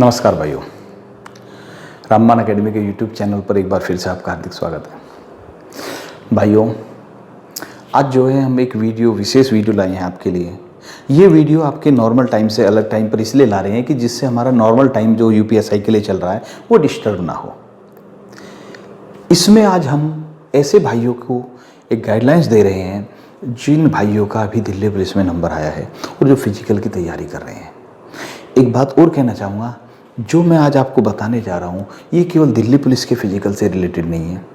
नमस्कार भाइयों, रामबाण एकेडमी के यूट्यूब चैनल पर एक बार फिर से आपका हार्दिक स्वागत है। भाइयों, आज जो है हम एक विशेष वीडियो लाए हैं आपके लिए। ये वीडियो आपके नॉर्मल टाइम से अलग टाइम पर इसलिए ला रहे हैं कि जिससे हमारा नॉर्मल टाइम जो यूपीएसआई के लिए चल रहा है वो डिस्टर्ब ना हो। इसमें आज हम ऐसे भाइयों को एक गाइडलाइंस दे रहे हैं जिन भाइयों का अभी दिल्ली पुलिस में नंबर आया है और जो फिजिकल की तैयारी कर रहे हैं। एक बात और कहना चाहूँगा, जो मैं आज आपको बताने जा रहा हूँ ये केवल दिल्ली पुलिस के फिजिकल से रिलेटेड नहीं है।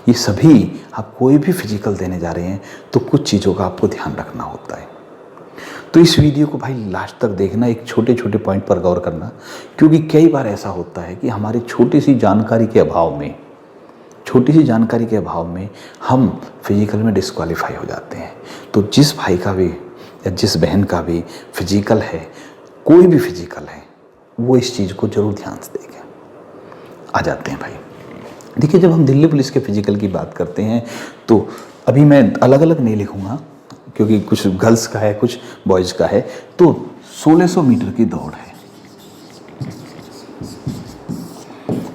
ये सभी, आप कोई भी फिजिकल देने जा रहे हैं तो कुछ चीज़ों का आपको ध्यान रखना होता है। तो इस वीडियो को भाई लास्ट तक देखना, एक छोटे छोटे पॉइंट पर गौर करना, क्योंकि कई बार ऐसा होता है कि हमारी छोटी सी जानकारी के अभाव में हम फिजिकल में डिस्क्वालीफाई हो जाते हैं। तो जिस भाई का भी या जिस बहन का भी फिजिकल है, कोई भी फिजिकल है, वो इस चीज़ को जरूर ध्यान से देखें। आ जाते हैं भाई। देखिए, जब हम दिल्ली पुलिस के फिजिकल की बात करते हैं तो अभी मैं अलग अलग नहीं लिखूँगा क्योंकि कुछ गर्ल्स का है, कुछ बॉयज़ का है। तो 1600 मीटर की दौड़ है,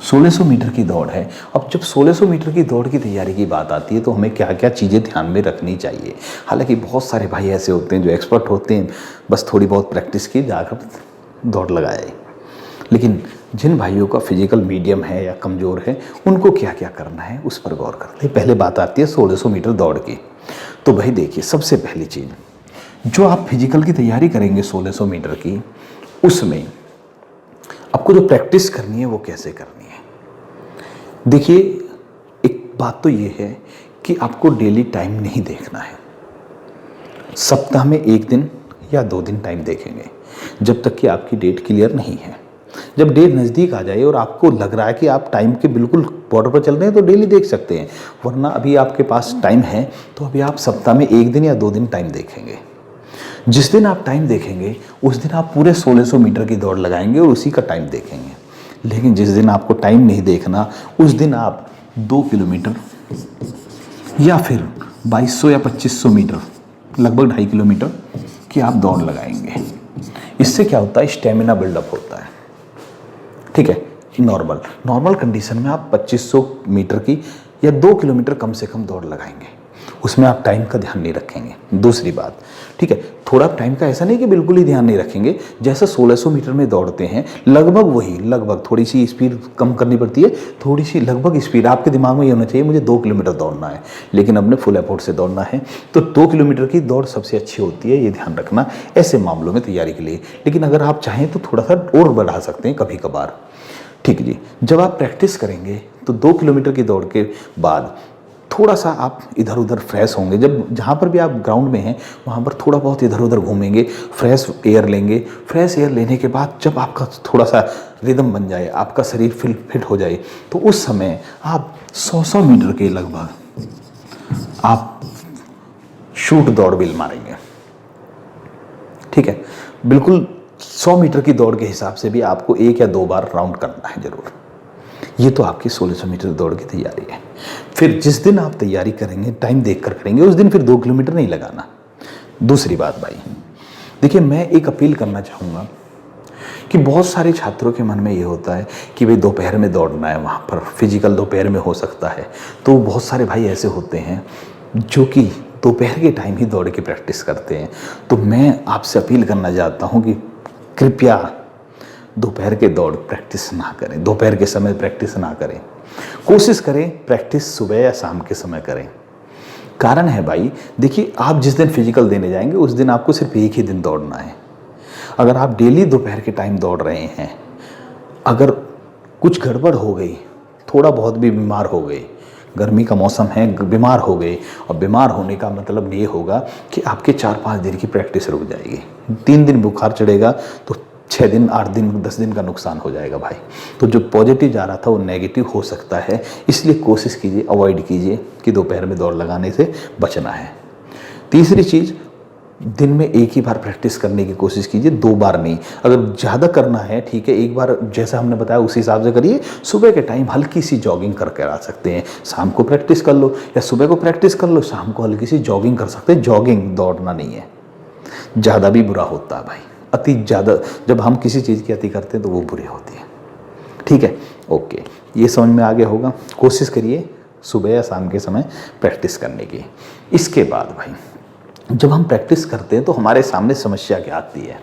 1600 मीटर की दौड़ है। अब जब 1600 मीटर की दौड़ की तैयारी की बात आती है तो हमें क्या क्या चीज़ें ध्यान में रखनी चाहिए। हालांकि बहुत सारे भाई ऐसे होते हैं जो एक्सपर्ट होते हैं, बस थोड़ी बहुत प्रैक्टिस की जाकर दौड़ लगाए। लेकिन जिन भाइयों का फिजिकल मीडियम है या कमज़ोर है, उनको क्या क्या करना है उस पर गौर करते हैं। पहले बात आती है 1600 मीटर दौड़ की। तो भाई देखिए, सबसे पहली चीज़, जो आप फिजिकल की तैयारी करेंगे 1600 मीटर की, उसमें आपको जो प्रैक्टिस करनी है वो कैसे करनी है। देखिए, एक बात तो ये है कि आपको डेली टाइम नहीं देखना है। सप्ताह में एक दिन या 2 दिन टाइम देखेंगे, जब तक कि आपकी डेट क्लियर नहीं है। जब डेट नज़दीक आ जाए और आपको लग रहा है कि आप टाइम के बिल्कुल बॉर्डर पर चल रहे हैं तो डेली देख सकते हैं, वरना अभी आपके पास टाइम है तो अभी आप सप्ताह में 1 दिन या 2 दिन टाइम देखेंगे। जिस दिन आप टाइम देखेंगे उस दिन आप पूरे 1600 मीटर की दौड़ लगाएंगे और उसी का टाइम देखेंगे। लेकिन जिस दिन आपको टाइम नहीं देखना, उस दिन आप 2 किलोमीटर या फिर 2200 या 2500 मीटर, लगभग 2.5 किलोमीटर की आप दौड़ लगाएंगे। इससे क्या होता है, स्टेमिना बिल्डअप होता है। ठीक है, नॉर्मल कंडीशन में आप 2500 मीटर की या 2 किलोमीटर कम से कम दौड़ लगाएंगे, उसमें आप टाइम का ध्यान नहीं रखेंगे। दूसरी बात, ठीक है, थोड़ा टाइम का ऐसा नहीं कि बिल्कुल ही ध्यान नहीं रखेंगे। जैसा 1600 मीटर में दौड़ते हैं लगभग थोड़ी सी स्पीड कम करनी पड़ती है, थोड़ी सी लगभग स्पीड आपके दिमाग में ये होना चाहिए, मुझे 2 किलोमीटर दौड़ना है लेकिन अपने फुल एफर्ट से दौड़ना है। तो 2 किलोमीटर की दौड़ सबसे अच्छी होती है, ये ध्यान रखना ऐसे मामलों में तैयारी के लिए। लेकिन अगर आप चाहें तो थोड़ा सा और बढ़ा सकते हैं कभी कभार। ठीक जी, जब आप प्रैक्टिस करेंगे तो 2 किलोमीटर की दौड़ के बाद थोड़ा सा आप इधर उधर फ्रेश होंगे। जब जहाँ पर भी आप ग्राउंड में हैं वहाँ पर थोड़ा बहुत इधर उधर घूमेंगे, फ्रेश एयर लेंगे। फ्रेश एयर लेने के बाद जब आपका थोड़ा सा रिदम बन जाए, आपका शरीर फिट हो जाए, तो उस समय आप 100 मीटर के लगभग आप शूट दौड़ बिल मारेंगे। ठीक है, बिल्कुल 100 मीटर की दौड़ के हिसाब से भी आपको 1 या 2 बार राउंड करना है जरूर। ये तो आपकी 1600 मीटर दौड़ की तैयारी है। फिर जिस दिन आप तैयारी करेंगे, टाइम देखकर करेंगे, उस दिन फिर 2 किलोमीटर नहीं लगाना। दूसरी बात भाई, देखिए, मैं एक अपील करना चाहूँगा कि बहुत सारे छात्रों के मन में ये होता है कि भाई दोपहर में दौड़ना है, वहाँ पर फिजिकल दोपहर में हो सकता है। तो बहुत सारे भाई ऐसे होते हैं जो कि दोपहर के टाइम ही दौड़ की प्रैक्टिस करते हैं। तो मैं आपसे अपील करना चाहता हूँ कि कृपया दोपहर के दौड़ प्रैक्टिस ना करें, दोपहर के समय प्रैक्टिस ना करें। कोशिश करें प्रैक्टिस सुबह या शाम के समय करें। कारण है भाई, देखिए, आप जिस दिन फिजिकल देने जाएंगे उस दिन आपको सिर्फ एक ही दिन दौड़ना है। अगर आप डेली दोपहर के टाइम दौड़ रहे हैं, अगर कुछ गड़बड़ हो गई, थोड़ा बहुत भी बीमार हो गए, गर्मी का मौसम है, बीमार हो गए, और बीमार होने का मतलब ये होगा कि आपके 4-5 दिन की प्रैक्टिस रुक जाएगी। 3 दिन बुखार चढ़ेगा तो 6 दिन, 8 दिन, 10 दिन का नुकसान हो जाएगा भाई। तो जो पॉजिटिव जा रहा था वो नेगेटिव हो सकता है। इसलिए कोशिश कीजिए, अवॉइड कीजिए कि दोपहर में दौड़ लगाने से बचना है। तीसरी चीज़, दिन में एक ही बार प्रैक्टिस करने की कोशिश कीजिए, 2 बार नहीं। अगर ज़्यादा करना है, ठीक है, एक बार जैसा हमने बताया उसी हिसाब से करिए। सुबह के टाइम हल्की सी जॉगिंग करके आ सकते हैं, शाम को प्रैक्टिस कर लो, या सुबह को प्रैक्टिस कर लो, शाम को हल्की सी जॉगिंग कर सकते हैं। जॉगिंग, दौड़ना नहीं है। ज़्यादा भी बुरा होता है भाई, अति ज़्यादा, जब हम किसी चीज़ की अति करते हैं तो वो बुरी होती है। ठीक है, ओके, ये समझ में आ गया होगा। कोशिश करिए सुबह या शाम के समय प्रैक्टिस करने की। इसके बाद भाई जब हम प्रैक्टिस करते हैं तो हमारे सामने समस्या क्या आती है?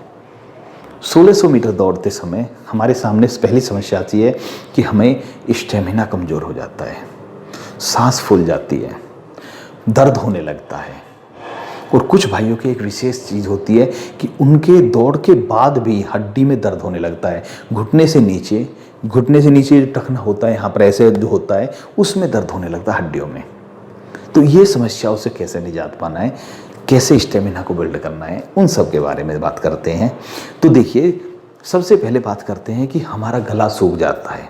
1600 मीटर दौड़ते समय हमारे सामने पहली समस्या आती है कि हमें स्टेमिना कमज़ोर हो जाता है, सांस फूल जाती है, दर्द होने लगता है। और कुछ भाइयों की एक विशेष चीज़ होती है कि उनके दौड़ के बाद भी हड्डी में दर्द होने लगता है, घुटने से नीचे जो टखना होता है यहाँ पर ऐसे जो होता है उसमें दर्द होने लगता है हड्डियों में। तो ये समस्याओं से कैसे निजात पाना है, कैसे स्टेमिना को बिल्ड करना है, उन सब के बारे में बात करते हैं। तो देखिए, सबसे पहले बात करते हैं कि हमारा गला सूख जाता है,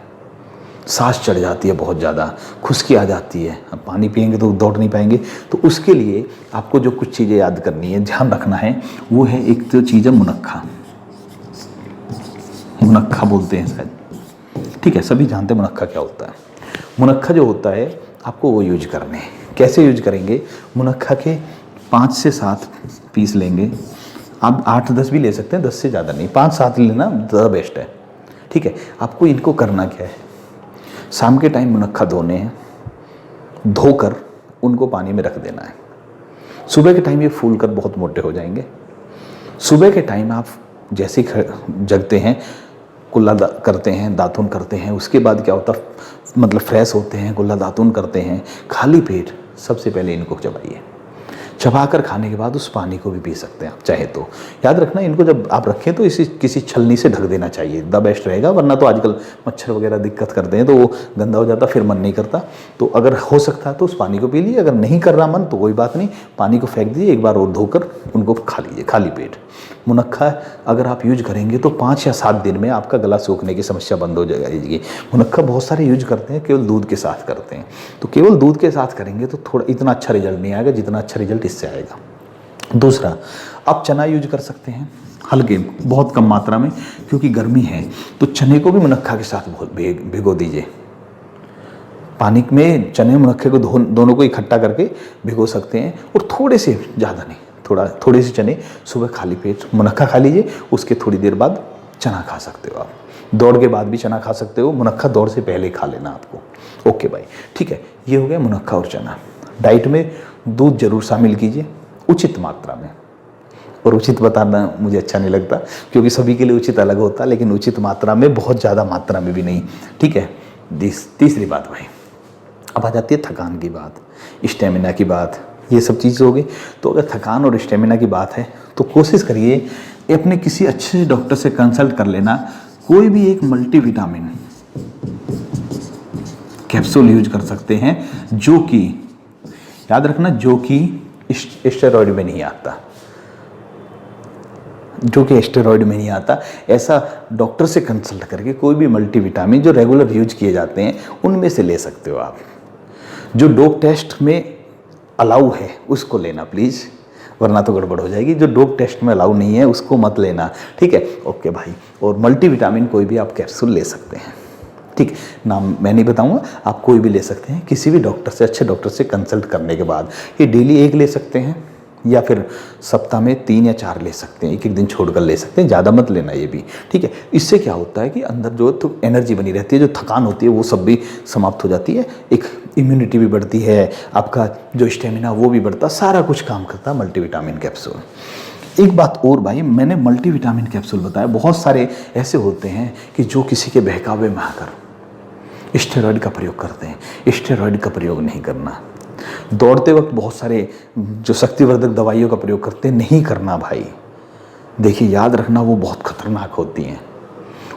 सांस चढ़ जाती है, बहुत ज़्यादा खुश्की आ जाती है, अब पानी पिएंगे तो दौड़ नहीं पाएंगे। तो उसके लिए आपको जो कुछ चीज़ें याद करनी है, ध्यान रखना है, वो है एक तो चीज़ है मुनक्खा बोलते हैं शायद, ठीक है, सभी जानते हैं मुनक्खा क्या होता है। मुनक्खा जो होता है आपको वो यूज करने हैं। कैसे यूज करेंगे? मुनक्खा के 5 से 7 पीस लेंगे, आप 8-10 भी ले सकते हैं, 10 से ज़्यादा नहीं, 5-7 लेना ज़्यादा बेस्ट है। ठीक है, आपको इनको करना क्या है, शाम के टाइम मुनक्खा धोने हैं, धोकर उनको पानी में रख देना है। सुबह के टाइम ये फूल कर बहुत मोटे हो जाएंगे। सुबह के टाइम आप जैसे ही जगते हैं, कुल्ला करते हैं, दातुन करते हैं, उसके बाद क्या होता, मतलब फ्रेश होते हैं, कुल्ला दातुन करते हैं, खाली पेट सबसे पहले इनको चबाइए। चबाकर खाने के बाद उस पानी को भी पी सकते हैं आप चाहे तो। याद रखना, इनको जब आप रखें तो इसी किसी छलनी से ढक देना चाहिए, द बेस्ट रहेगा, वरना तो आजकल मच्छर वगैरह दिक्कत करते हैं तो वो गंदा हो जाता, फिर मन नहीं करता। तो अगर हो सकता है तो उस पानी को पी लीजिए, अगर नहीं कर रहा मन तो कोई बात नहीं, पानी को फेंक दीजिए, एक बार और धोकर उनको खा लीजिए खाली पेट। मुनक्खा अगर आप यूज करेंगे तो 5 या 7 दिन में आपका गला सूखने की समस्या बंद हो जाएगी। मुनक्खा बहुत सारे यूज करते हैं, केवल दूध के साथ करते हैं, तो केवल दूध के साथ करेंगे तो थोड़ा इतना अच्छा रिजल्ट नहीं आएगा जितना अच्छा रिजल्ट इससे आएगा। दूसरा, आप चना यूज कर सकते हैं, हल्के, बहुत कम मात्रा में, क्योंकि गर्मी है तो चने को भी मुनक्खा के साथ भिगो दीजिए। पानी में चने मुनक्खे को दोनों को इकट्ठा करके भिगो सकते हैं, और थोड़े से, ज़्यादा नहीं, थोड़े से चने सुबह खाली पेट मुनक्खा खा लीजिए, उसके थोड़ी देर बाद चना खा सकते हो आप। दौड़ के बाद भी चना खा सकते हो, मुनक्खा दौड़ से पहले खा लेना आपको। ओके भाई, ठीक है, ये हो गया मुनक्खा और चना। डाइट में दूध जरूर शामिल कीजिए, उचित मात्रा में। और उचित बताना मुझे अच्छा नहीं लगता, क्योंकि सभी के लिए उचित अलग होता है, लेकिन उचित मात्रा में, बहुत ज़्यादा मात्रा में भी नहीं। ठीक है, तीसरी बात भाई, अब आ जाती है थकान की बात, स्टेमिना की बात, ये सब चीज़ हो गई। तो अगर थकान और स्टेमिना की बात है तो कोशिश करिए अपने किसी अच्छे डॉक्टर से कंसल्ट कर लेना। कोई भी एक मल्टीविटामिन कैप्सूल यूज कर सकते हैं, जो कि, याद रखना, जो कि स्टेरॉइड में नहीं आता, ऐसा डॉक्टर से कंसल्ट करके कोई भी मल्टीविटामिन जो रेगुलर यूज किए जाते हैं उनमें से ले सकते हो आप। जो डोप टेस्ट में अलाउ है उसको लेना प्लीज़, वरना तो गड़बड़ हो जाएगी। जो डोप टेस्ट में अलाउ नहीं है उसको मत लेना, ठीक है। ओके भाई, और मल्टीविटामिन कोई भी आप कैप्सूल ले सकते हैं, ठीक, नाम मैं नहीं बताऊंगा, आप कोई भी ले सकते हैं किसी भी डॉक्टर से, अच्छे डॉक्टर से कंसल्ट करने के बाद। ये डेली 1 ले सकते हैं, या फिर सप्ताह में 3 या 4 ले सकते हैं, एक दिन छोड़कर ले सकते हैं, ज़्यादा मत लेना ये भी, ठीक है। इससे क्या होता है कि अंदर जो तो एनर्जी बनी रहती है, जो थकान होती है वो सब भी समाप्त हो जाती है, एक इम्यूनिटी भी बढ़ती है, आपका जो स्टेमिना वो भी बढ़ता, सारा कुछ काम करता है मल्टीविटामिन कैप्सूल। एक बात और भाई, मैंने मल्टीविटामिन कैप्सूल बताया, बहुत सारे ऐसे होते हैं कि जो किसी के बहकावे में आकर स्टेरॉइड का प्रयोग करते हैं। स्टेरॉइड का प्रयोग नहीं करना। दौड़ते वक्त बहुत सारे जो शक्तिवर्धक दवाइयों का प्रयोग करते हैं, नहीं करना भाई। देखिए, याद रखना, वो बहुत खतरनाक होती हैं।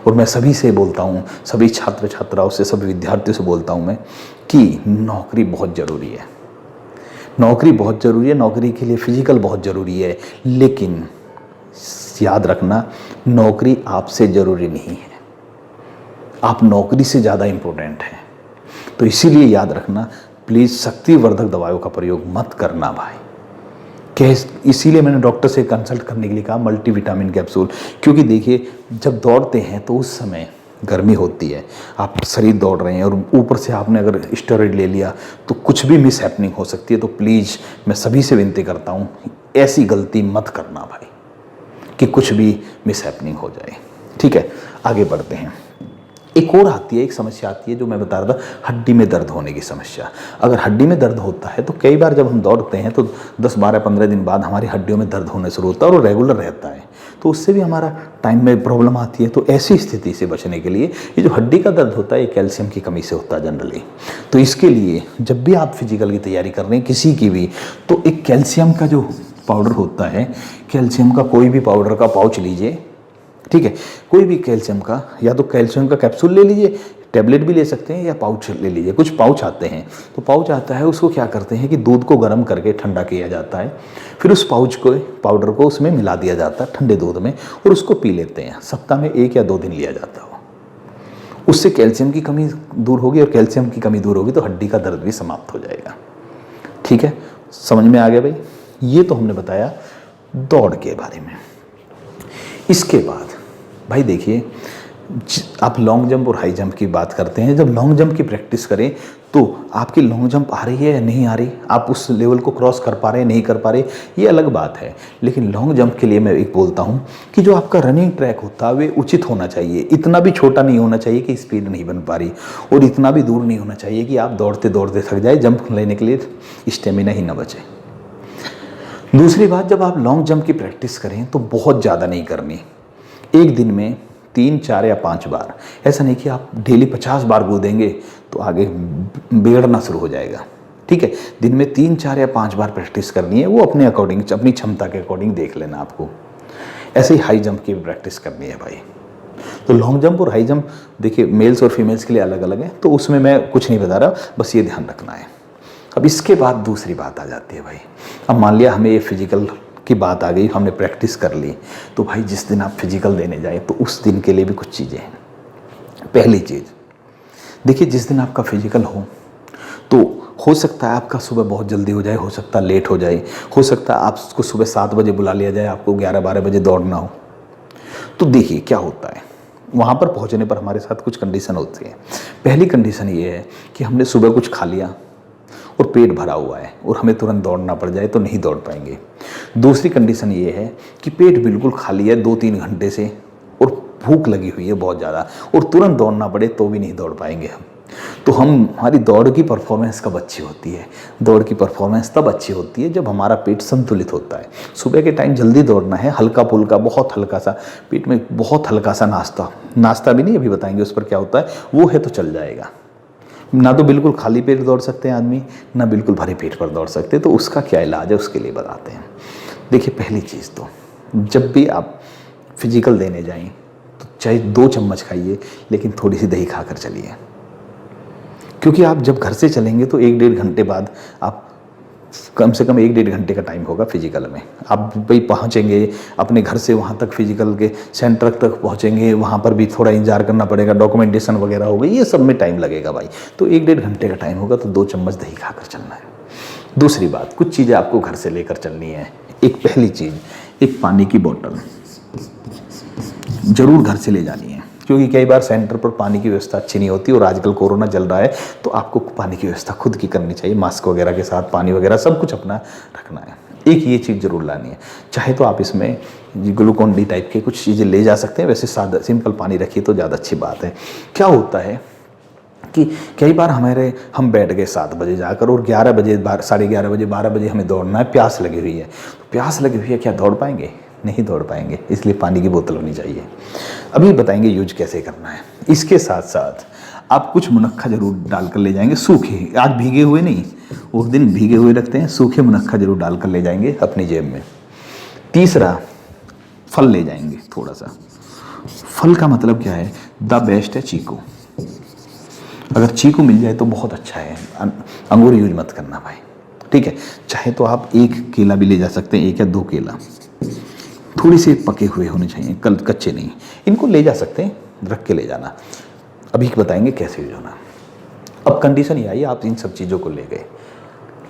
और मैं सभी से बोलता हूँ, सभी छात्र छात्राओं से, सभी विद्यार्थियों से बोलता हूँ मैं कि नौकरी बहुत ज़रूरी है, नौकरी बहुत ज़रूरी है, नौकरी के लिए फिजिकल बहुत ज़रूरी है, लेकिन याद रखना, नौकरी आपसे ज़रूरी नहीं है, आप नौकरी से ज़्यादा इम्पोर्टेंट हैं। तो इसीलिए याद रखना, प्लीज़ शक्तिवर्धक दवाइयों का प्रयोग मत करना भाई। इसीलिए मैंने डॉक्टर से कंसल्ट करने के लिए कहा मल्टीविटामिन कैप्सूल, क्योंकि देखिए, जब दौड़ते हैं तो उस समय गर्मी होती है, आप शरीर दौड़ रहे हैं, और ऊपर से आपने अगर स्टेरॉइड ले लिया तो कुछ भी मिस हैपनिंग हो सकती है। तो प्लीज़ मैं सभी से विनती करता हूँ, ऐसी गलती मत करना भाई, कि कुछ भी मिसहैपनिंग हो जाए। ठीक है, आगे बढ़ते हैं। एक और आती है, एक समस्या आती है जो मैं बता रहा था, हड्डी में दर्द होने की समस्या। अगर हड्डी में दर्द होता है तो कई बार जब हम दौड़ते हैं तो 10, 12, 15 दिन बाद हमारी हड्डियों में दर्द होने शुरू होता है और रेगुलर रहता है, तो उससे भी हमारा टाइम में प्रॉब्लम आती है। तो ऐसी स्थिति से बचने के लिए ये जो हड्डी का दर्द होता है ये कैल्शियम की कमी से होता है जनरली। तो इसके लिए जब भी आप फिजिकल की तैयारी कर रहे हैं किसी की भी, तो एक कैल्शियम का जो पाउडर होता है, कैल्शियम का कोई भी पाउडर का पाउच लीजिए। ठीक है, कोई भी कैल्शियम का, या तो कैल्शियम का कैप्सूल ले लीजिए, टैबलेट भी ले सकते हैं, या पाउच ले लीजिए। कुछ पाउच आते हैं, तो पाउच आता है, उसको क्या करते हैं कि दूध को गर्म करके ठंडा किया जाता है, फिर उस पाउच को, पाउडर को उसमें मिला दिया जाता है ठंडे दूध में, और उसको पी लेते हैं। सप्ताह में 1 या 2 दिन लिया जाता है। उससे कैल्शियम की कमी दूर होगी, और कैल्शियम की कमी दूर होगी तो हड्डी का दर्द भी समाप्त हो जाएगा। ठीक है, समझ में आ गया भाई? ये तो हमने बताया दौड़ के बारे में। इसके बाद भाई देखिए, आप लॉन्ग जंप और हाई जंप की बात करते हैं। जब लॉन्ग जंप की प्रैक्टिस करें तो आपकी लॉन्ग जंप आ रही है या नहीं आ रही, आप उस लेवल को क्रॉस कर पा रहे हैं नहीं कर पा रहे, ये अलग बात है। लेकिन लॉन्ग जंप के लिए मैं एक बोलता हूँ कि जो आपका रनिंग ट्रैक होता है वे उचित होना चाहिए। इतना भी छोटा नहीं होना चाहिए कि स्पीड नहीं बन पा रही, और इतना भी दूर नहीं होना चाहिए कि आप दौड़ते दौड़ते थक जाए, जंप लेने के लिए स्टेमिना ही ना बचे। दूसरी बात, जब आप लॉन्ग जंप की प्रैक्टिस करें तो बहुत ज़्यादा नहीं करनी। एक दिन में 3, 4 या 5 बार, ऐसा नहीं कि आप डेली 50 बार कूदेंगे तो आगे बिगड़ना शुरू हो जाएगा। ठीक है, दिन में 3, 4 या 5 बार प्रैक्टिस करनी है, वो अपने अकॉर्डिंग, अपनी क्षमता के अकॉर्डिंग देख लेना आपको। ऐसे ही हाई जंप की भी प्रैक्टिस करनी है भाई। तो लॉन्ग जंप और हाई जंप देखिए मेल्स और फीमेल्स के लिए अलग अलग है, तो उसमें मैं कुछ नहीं बता रहा, बस ये ध्यान रखना है। अब इसके बाद दूसरी बात आ जाती है भाई। अब मान लिया हमें ये फिजिकल की बात आ गई, हमने प्रैक्टिस कर ली, तो भाई जिस दिन आप फिजिकल देने जाए तो उस दिन के लिए भी कुछ चीज़ें हैं। पहली चीज़ देखिए, जिस दिन आपका फिजिकल तो हो सकता है आपका सुबह बहुत जल्दी हो जाए, हो सकता है लेट हो जाए, हो सकता है आपको सुबह 7 बजे बुला लिया जाए, आपको 11-12 बजे दौड़ना हो। तो देखिए क्या होता है, वहाँ पर पहुँचने पर हमारे साथ कुछ कंडीशन होती है। पहली कंडीशन ये है कि हमने सुबह कुछ खा लिया और पेट भरा हुआ है और हमें तुरंत दौड़ना पड़ जाए तो नहीं दौड़ पाएंगे। दूसरी कंडीशन ये है कि पेट बिल्कुल खाली है 2-3 घंटे से और भूख लगी हुई है बहुत ज़्यादा, और तुरंत दौड़ना पड़े तो भी नहीं दौड़ पाएंगे हम। तो हमारी दौड़ की परफॉर्मेंस कब अच्छी होती है? दौड़ की परफॉर्मेंस तब अच्छी होती है जब हमारा पेट संतुलित होता है। सुबह के टाइम जल्दी दौड़ना है, हल्का फुल्का, बहुत हल्का सा पेट में, बहुत हल्का सा नाश्ता भी नहीं, अभी बताएंगे उस पर क्या होता है, वो है तो चल जाएगा। ना तो बिल्कुल खाली पेट दौड़ सकते हैं आदमी, ना बिल्कुल भरे पेट पर दौड़ सकते, तो उसका क्या इलाज है उसके लिए बताते हैं। देखिए पहली चीज़ तो जब भी आप फिजिकल देने जाएं तो चाहे 2 चम्मच खाइए, लेकिन थोड़ी सी दही खाकर चलिए, क्योंकि आप जब घर से चलेंगे तो 1-1.5 घंटे बाद आप, कम से कम 1-1.5 घंटे का टाइम होगा फिजिकल में। आप भाई पहुँचेंगे अपने घर से वहाँ तक, फिजिकल के सेंटर तक पहुँचेंगे, वहाँ पर भी थोड़ा इंतजार करना पड़ेगा, डॉक्यूमेंटेशन वगैरह होगी, ये सब में टाइम लगेगा भाई। तो 1-1.5 घंटे का टाइम होगा, तो 2 चम्मच दही खाकर चलना है। दूसरी बात, कुछ चीज़ें आपको घर से लेकर चलनी है। एक पहली चीज़, एक पानी की बोतल ज़रूर घर से ले जानी है, क्योंकि कई बार सेंटर पर पानी की व्यवस्था अच्छी नहीं होती, और आजकल कोरोना चल रहा है तो आपको पानी की व्यवस्था खुद की करनी चाहिए, मास्क वगैरह के साथ पानी वगैरह सब कुछ अपना रखना है। एक ये चीज़ ज़रूर लानी है। चाहे तो आप इसमें ग्लूकोन डी टाइप के कुछ चीज़ें ले जा सकते हैं, वैसे सादा सिंपल पानी रखिए तो ज़्यादा अच्छी बात है। क्या होता है कि कई बार हम बैठ गए 7 बजे जाकर, और 11 बजे, 11:30 बजे, 12 बजे हमें दौड़ना है, प्यास लगी हुई है। तो प्यास लगी हुई है, क्या दौड़ पाएंगे? नहीं दौड़ पाएंगे, इसलिए पानी की बोतल होनी चाहिए। अभी बताएंगे यूज कैसे करना है। इसके साथ साथ आप कुछ मुनक्खा जरूर डालकर ले जाएंगे, सूखे, आज भीगे हुए नहीं, उस दिन भीगे हुए रखते हैं, सूखे मुनक्खा जरूर डालकर ले जाएंगे अपनी जेब में। तीसरा, फल ले जाएंगे थोड़ा सा। फल का मतलब क्या है? द बेस्ट है चीकू। अगर चीकू मिल जाए तो बहुत अच्छा है, अंगूर यूज मत करना भाई, ठीक है। चाहे तो आप 1 केला भी ले जा सकते हैं, 1 या 2 केला, थोड़ी से पके हुए होने चाहिए, कच्चे नहीं। इनको ले जा सकते हैं, रख के ले जाना। अभी बताएंगे कैसे यूज होना। अब कंडीशन ये आई, आप इन सब चीज़ों को ले गए।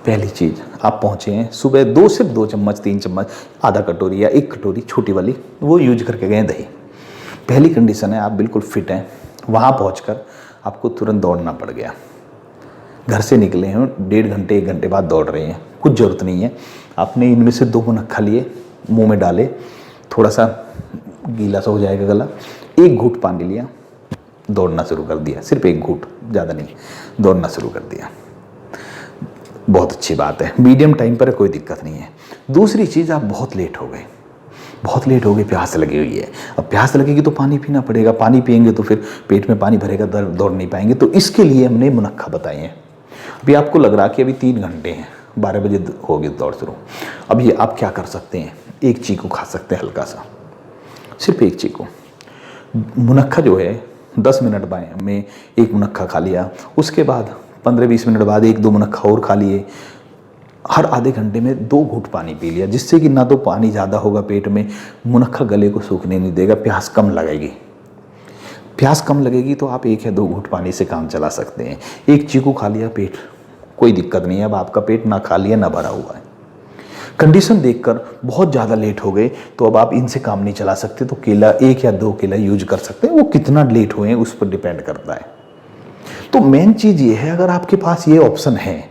पहली चीज़, आप पहुँचे हैं सुबह, सिर्फ 2 चम्मच, 3 चम्मच, आधा कटोरी या 1 कटोरी छोटी वाली, वो यूज करके गए दही। पहली कंडीशन है आप बिल्कुल फिट हैं। वहाँ पहुँचकर आपको तुरंत दौड़ना पड़ गया, घर से निकले हैं, 1.5 घंटे 1 घंटे बाद दौड़ रहे हैं, कुछ ज़रूरत नहीं है। आपने इनमें से 2 मुनक्खा लिए, मुंह में डाले, थोड़ा सा गीला सा हो जाएगा गला, एक घूंट पानी लिया, दौड़ना शुरू कर दिया, सिर्फ एक घूंट, ज़्यादा नहीं, दौड़ना शुरू कर दिया। बहुत अच्छी बात है, मीडियम टाइम पर कोई दिक्कत नहीं है। दूसरी चीज़, आप बहुत लेट हो गए, बहुत लेट हो गए, प्यास लगी हुई है। अब प्यास लगेगी तो पानी पीना पड़ेगा, पानी पियेंगे तो फिर पेट में पानी भरेगा, दौड़ नहीं पाएंगे। तो इसके लिए हमने मुनक्खा बताए हैं। अभी आपको लग रहा कि अभी 3 घंटे हैं, 12 बजे होगी दौड़ शुरू। अब ये आप क्या कर सकते हैं, एक चीकू खा सकते हैं हल्का सा, सिर्फ एक चीकू। मुनक्खा जो है 10 मिनट में एक मुनक्खा खा लिया, उसके बाद 15-20 मिनट बाद 1-2 मुनक्खा और खा लिए। हर आधे घंटे में 2 घूंट पानी पी लिया, जिससे कि ना तो पानी ज़्यादा होगा पेट में, मुनक्खा गले को सूखने नहीं देगा, प्यास कम लगेगी। प्यास कम लगेगी तो आप 1 या 2 घूंट पानी से काम चला सकते हैं। एक चीकू खा लिया, पेट कोई दिक्कत नहीं है, अब आपका पेट ना खाली है ना भरा हुआ है। कंडीशन देखकर बहुत ज़्यादा लेट हो गए तो अब आप इनसे काम नहीं चला सकते, तो केला 1 या 2 केला यूज कर सकते हैं। वो कितना लेट हुए हैं उस पर डिपेंड करता है। तो मेन चीज़ ये है, अगर आपके पास ये ऑप्शन है,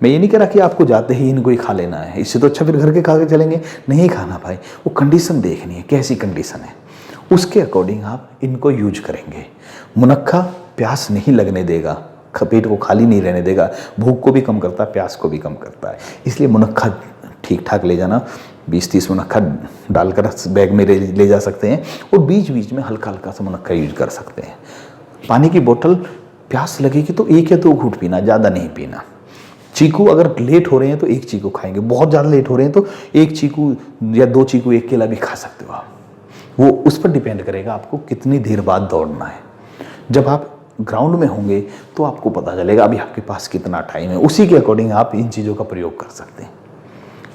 मैं ये नहीं कह रहा कि आपको जाते ही इनको ही खा लेना है, इससे तो अच्छा फिर घर के खा के चलेंगे, नहीं खाना भाई। वो कंडीशन देखनी है, कैसी कंडीशन है, उसके अकॉर्डिंग आप इनको यूज करेंगे। मुनक्खा प्यास नहीं लगने देगा, पेट को खाली नहीं रहने देगा, भूख को भी कम करता है, प्यास को भी कम करता है। इसलिए मुनक्खा ठीक ठाक ले जाना, 20-30 मुनक्खा डालकर बैग में ले जा सकते हैं, और बीच बीच में हल्का हल्का सा मुनक्खा यूज कर सकते हैं। पानी की बोतल, प्यास लगेगी तो 1 या 2 घूंट पीना, ज़्यादा नहीं पीना। चीकू अगर लेट हो रहे हैं तो 1 चीकू खाएंगे, बहुत ज़्यादा लेट हो रहे हैं तो 1 चीकू या 2 चीकू, 1 केला भी खा सकते हो आप। वो उस पर डिपेंड करेगा आपको कितनी देर बाद दौड़ना है। जब आप ग्राउंड में होंगे तो आपको पता चलेगा अभी आपके पास कितना टाइम है, उसी के अकॉर्डिंग आप इन चीज़ों का प्रयोग कर सकते हैं।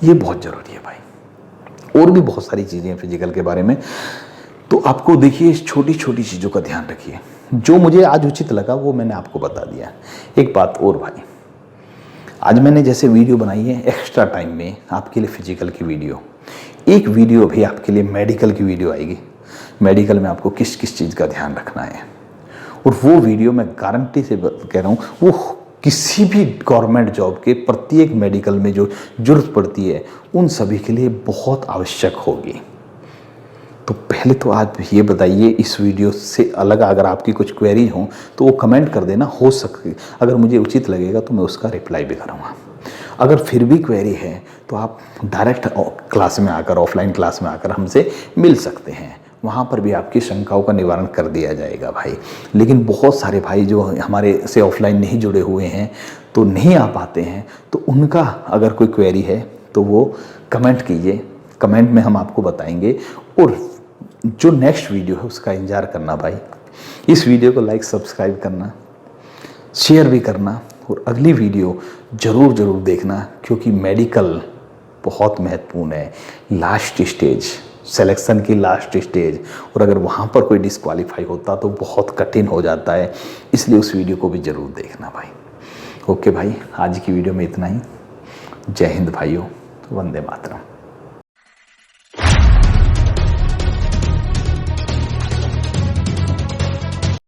ये बहुत ज़रूरी है भाई। और भी बहुत सारी चीज़ें हैं फिजिकल के बारे में, तो आपको देखिए छोटी छोटी चीज़ों का ध्यान रखिए। जो मुझे आज उचित लगा वो मैंने आपको बता दिया। एक बात और भाई, आज मैंने जैसे वीडियो बनाई है एक्स्ट्रा टाइम में आपके लिए फिजिकल की वीडियो, एक वीडियो भी आपके लिए मेडिकल की वीडियो आएगी। मेडिकल में आपको किस किस चीज़ का ध्यान रखना है, और वो वीडियो मैं गारंटी से कह रहा हूँ, वो किसी भी गवर्नमेंट जॉब के प्रत्येक मेडिकल में जो जरूरत पड़ती है उन सभी के लिए बहुत आवश्यक होगी। तो पहले तो आप ये बताइए, इस वीडियो से अलग अगर आपकी कुछ क्वेरी हो तो वो कमेंट कर देना, हो सके अगर मुझे उचित लगेगा तो मैं उसका रिप्लाई भी करूँगा। अगर फिर भी क्वेरी है तो आप डायरेक्ट क्लास में आकर, ऑफलाइन क्लास में आकर हमसे मिल सकते हैं, वहाँ पर भी आपकी शंकाओं का निवारण कर दिया जाएगा भाई। लेकिन बहुत सारे भाई जो हमारे से ऑफलाइन नहीं जुड़े हुए हैं तो नहीं आ पाते हैं, तो उनका अगर कोई क्वेरी है तो वो कमेंट कीजिए, कमेंट में हम आपको बताएंगे। और जो नेक्स्ट वीडियो है उसका इंतजार करना भाई। इस वीडियो को लाइक सब्सक्राइब करना, शेयर भी करना, और अगली वीडियो ज़रूर देखना, क्योंकि मेडिकल बहुत महत्वपूर्ण है। लास्ट स्टेज, सिलेक्शन की लास्ट स्टेज, और अगर वहाँ पर कोई डिस्क्वालीफाई होता तो बहुत कठिन हो जाता है। इसलिए उस वीडियो को भी ज़रूर देखना भाई। ओके भाई, आज की वीडियो में इतना ही। जय हिंद भाइयों, वंदे मातरम।